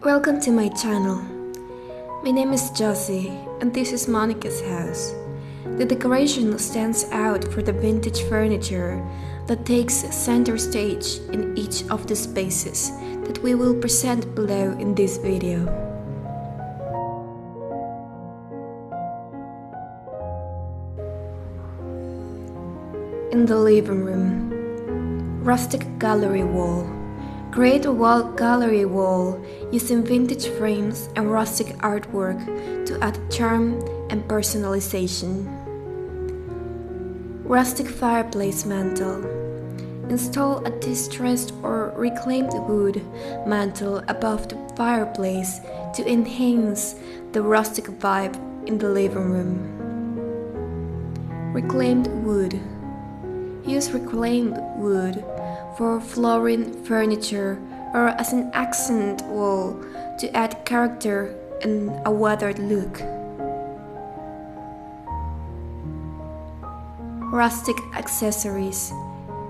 Welcome to my channel. My name is Josie and this is Monica's house. The decoration stands out for the vintage furniture that takes center stage in each of the spaces that we will present below in this video. In the living room, rustic gallery wall. Create a gallery wall using vintage frames and rustic artwork to add charm and personalization. Rustic fireplace mantel. Install a distressed or reclaimed wood mantel above the fireplace to enhance the rustic vibe in the living room. Reclaimed wood. Use reclaimed wood for flooring, furniture, or as an accent wall to add character and a weathered look. Rustic accessories.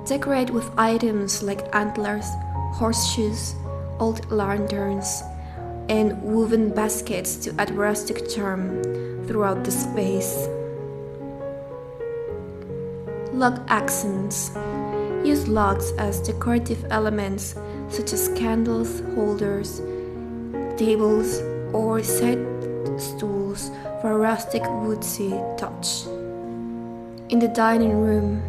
Decorate with items like antlers, horseshoes, old lanterns, and woven baskets to add rustic charm throughout the space. Log accents. Use logs as decorative elements such as candles, holders, tables, or side stools for a rustic woodsy touch. In the dining room,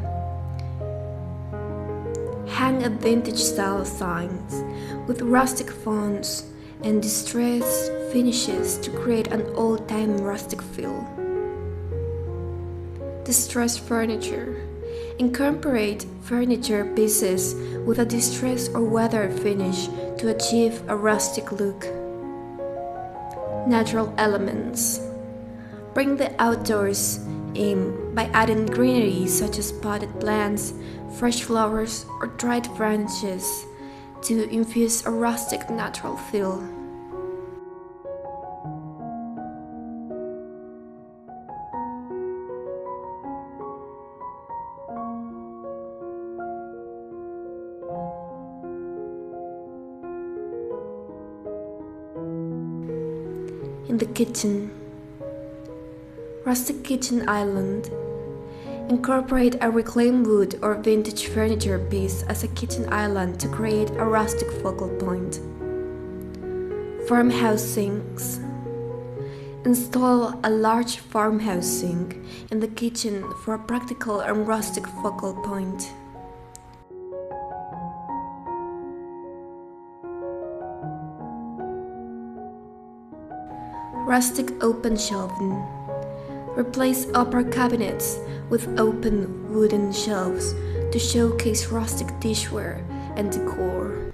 hang a vintage style signs with rustic fonts and distressed finishes to create an old-time rustic feel. Distressed furniture. Incorporate furniture pieces with a distressed or weathered finish to achieve a rustic look. Natural elements. Bring the outdoors in by adding greenery such as potted plants, fresh flowers, or dried branches to infuse a rustic natural feel. In the kitchen, rustic kitchen island. Incorporate a reclaimed wood or vintage furniture piece as a kitchen island to create a rustic focal point. Farmhouse sinks. Install a large farmhouse sink in the kitchen for a practical and rustic focal point. Rustic open shelving. Replace upper cabinets with open wooden shelves to showcase rustic dishware and decor.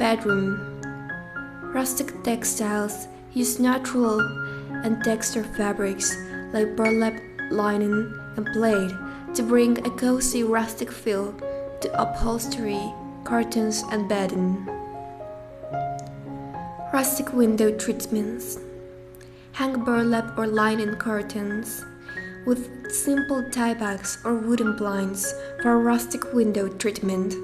Bedroom. Rustic textiles use natural and texture fabrics like burlap, linen, and plaid to bring a cozy rustic feel to upholstery, curtains, and bedding. Rustic window treatments. Hang burlap or linen curtains with simple tie backs or wooden blinds for a rustic window treatment.